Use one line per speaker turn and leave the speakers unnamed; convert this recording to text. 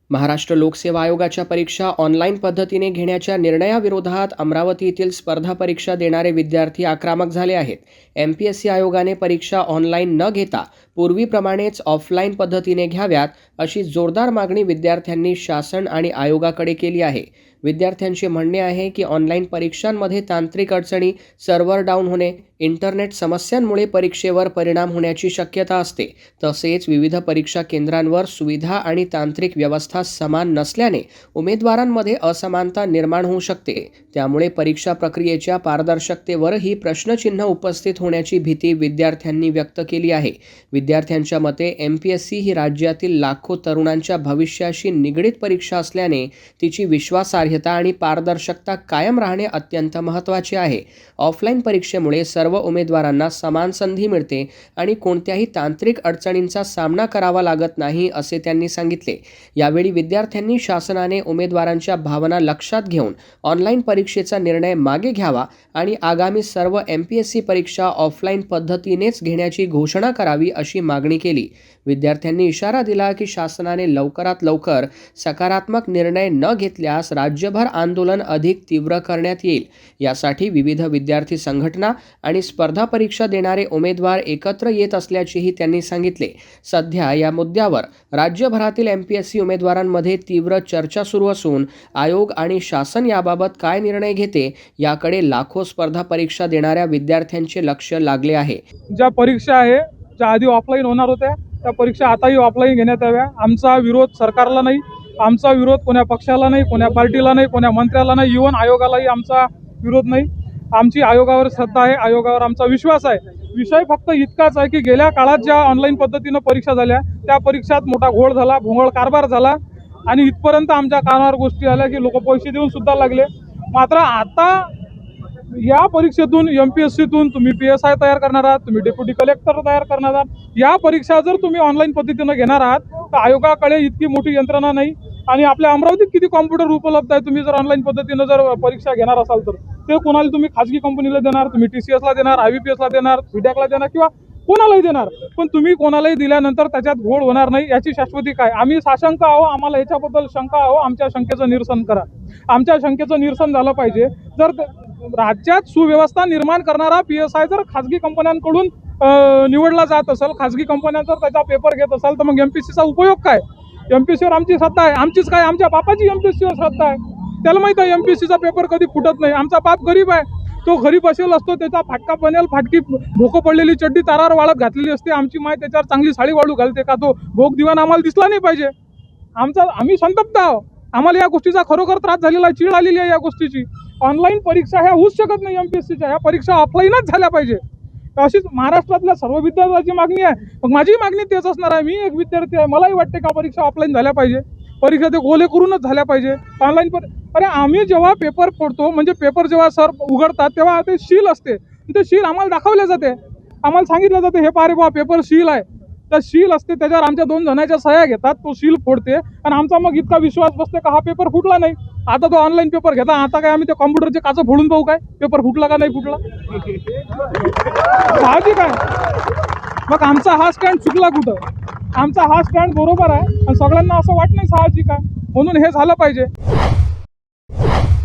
महाराष्ट्र लोकसेवा आयोगाच्या परीक्षा ऑनलाईन पद्धतीने घेण्याच्या निर्णयाविरोधात अमरावती येथील स्पर्धा परीक्षा देणारे विद्यार्थी आक्रमक झाले आहेत। MPSC आयोगाने परीक्षा ऑनलाईन न घेता पूर्वीप्रमाणेच ऑफलाईन पद्धतीने घ्याव्यात अशी जोरदार मागणी विद्यार्थ्यांनी शासन आणि आयोगाकडे केली आहे। विद्यार्थ्यांचे म्हणणे आहे की ऑनलाईन परीक्षांमध्ये तांत्रिक अडचणी, सर्व्हर डाऊन होणे, इंटरनेट समस्यांमुळे परीक्षेवर परिणाम होण्याची शक्यता असते। तसेच विविध परीक्षा केंद्रांवर सुविधा आणि तांत्रिक व्यवस्था समान नसल्याने उमेदवारांमध्ये असमानता निर्माण होऊ शकते। त्यामुळे परीक्षा प्रक्रियेच्या पारदर्शकतेवरही प्रश्नचिन्ह उपस्थित होण्याची भीती विद्यार्थ्यांनी व्यक्त केली आहे। विद्यार्थ्यांच्या मते MPSC ही राज्यातील लाखो तरुणांच्या भविष्याशी निगडीत परीक्षा असल्याने तिची विश्वासार्हता आणि पारदर्शकता कायम राहणे अत्यंत महत्त्वाचे आहे। ऑफलाईन परीक्षेमुळे सर्व उमेदवारांना समान संधी मिळते आणि कोणत्याही तांत्रिक अडचणींचा सामना करावा लागत नाही असे त्यांनी सांगितले। यावेळी विद्यार्थ्यांनी शासनाने उमेदवारांच्या भावना लक्षात घेऊन ऑनलाईन परीक्षेचा निर्णय मागे घ्यावा आणि आगामी सर्व MPSC परीक्षा ऑफलाईन पद्धतीनेच घेण्याची घोषणा करावी अशी मागणी केली। विद्यार्थ्यांनी इशारा दिला की शासनाने लवकरात लवकर सकारात्मक निर्णय न घेतल्यास राज्यभर आंदोलन अधिक तीव्र करण्यात येईल। यासाठी विविध विद्यार्थी संघटना आणि स्पर्धा परीक्षा देणारे उमेदवार एकत्र येत असल्याचेही त्यांनी सांगितले। सध्या या मुद्द्यावर राज्यभरातील MPSC उमेदवारांमध्ये तीव्र चर्चा सुरू असून आयोग आणि शासन याबाबत काय निर्णय घेते याकडे लाखो स्पर्धा परीक्षा देणाऱ्या विद्यार्थ्यांचे लक्ष लागले आहे।
ज्या परीक्षा आहे ज्या आधी ऑफलाईन होणार होत्या त्या परीक्षा आताही ऑफलाईन घेण्यात याव्या। आमचा विरोध सरकारला नाही, आमचा विरोध कोण्या पक्षाला नाही, कोण्या पार्टीला नाही, कोण्या मंत्र्याला नाही, इव्हन आयोगालाही आमचा विरोध नाही। आमची आयोगावर श्रद्धा आहे, आयोगावर आमचा विश्वास आहे। विषय फक्त इतकाच आहे की गेल्या काळात ज्या ऑनलाईन पद्धतीनं परीक्षा झाल्या त्या परीक्षात मोठा घोळ झाला, भोंगळ कारभार झाला आणि इथपर्यंत आमच्या कानावर गोष्टी आल्या की लोक पैसे देऊन सुद्धा लागले। मात्र आता या परीक्षेतून MPSCतून तुम्ही PSI तयार करणार आहात, तुम्ही डेप्युटी कलेक्टर तयार करणार आहात। या परीक्षा जर तुम्ही ऑनलाईन पद्धतीनं घेणार आहात तर आयोगाकडे इतकी मोठी यंत्रणा नाही आणि आपल्या अमरावतीत किती कॉम्प्युटर उपलब्ध आहे। तुम्ही जर ऑनलाईन पद्धतीनं जर परीक्षा घेणार असाल तर ते कोणाला तुम्ही खाजगी कंपनीला देणार, तुम्ही TCSला देणार, IVPSला देणार, FIDACला देणार किंवा कोणालाही देणार, पण तुम्ही कोणालाही दिल्यानंतर त्याच्यात घोळ होणार नाही याची शाश्वती काय? आम्ही साशंक आहो, आम्हाला याच्याबद्दल शंका आहो, आमच्या शंकेचं निरसन करा। आमच्या शंकेचं निरसन झालं पाहिजे। जर राज्यात सुव्यवस्था निर्माण करणारा PSI जर खाजगी कंपन्यांकडून निवडला जात असेल, खाजगी कंपन्या जर त्याचा पेपर घेत असेल तर मग MPSCचा उपयोग काय? MPSCवर आमची श्रद्धा आहे, आमचीच काय आमच्या बापाची MPSCवर श्रद्धा आहे। त्याला माहिती आहे MPSCचा पेपर कधी फुटत नाही। आमचा बाप गरीब आहे, तो घरी बसेल असतो, त्याचा फाटका बनेल, फाटकी भोकं पडलेली चड्डी तारावर वाळत घातलेली असते। आमची माय त्याच्यावर चांगली साडी वाळू घालते का? तो भोग दिवाण आम्हाला दिसला नाही पाहिजे। आम्ही संतप्त आहोत, आम्हाला या गोष्टीचा खरोखर त्रास झालेला आहे, चीड आलेली आहे या गोष्टीची। ऑनलाईन परीक्षा ह्या होऊच शकत नाही MPSCच्या, ह्या परीक्षा ऑफलाईनच झाल्या पाहिजे अशीच महाराष्ट्रातल्या सर्व विद्यार्थ्यांची मागणी आहे। मग माझी मागणी तेच असणार आहे। मी एक विद्यार्थी आहे, मलाही वाटते का परीक्षा ऑफलाईन झाल्या पाहिजे, परीक्षा ते गोले करूनच झाल्या पाहिजे। ऑनलाईन अरे आम्ही जेव्हा पेपर फोडतो म्हणजे पेपर जेव्हा सर उघडतात तेव्हा ते सील असते, ते सील आम्हाला दाखवले जाते, आम्हाला सांगितलं जाते हे पारे बा पेपर सील आहे। त्या सील असते, त्याच्यावर आमच्या 2 जणांच्या सह्या घेतात, तो सील फोडते आणि आमचा मग इतका विश्वास बसते का हा पेपर फुटला नाही। आता तो ऑनलाईन पेपर घेता, आता काय आम्ही त्या कॉम्प्युटरचे काच फोडून पाहू काय पेपर फुटला का नाही फुटला? साहजिक आहे। मग आमचा हा स्टँड चुकला कुठं? आमचा हा स्टँड बरोबर आहे आणि सगळ्यांना असं वाटणं साहजिक आहे, म्हणून हे झालं पाहिजे।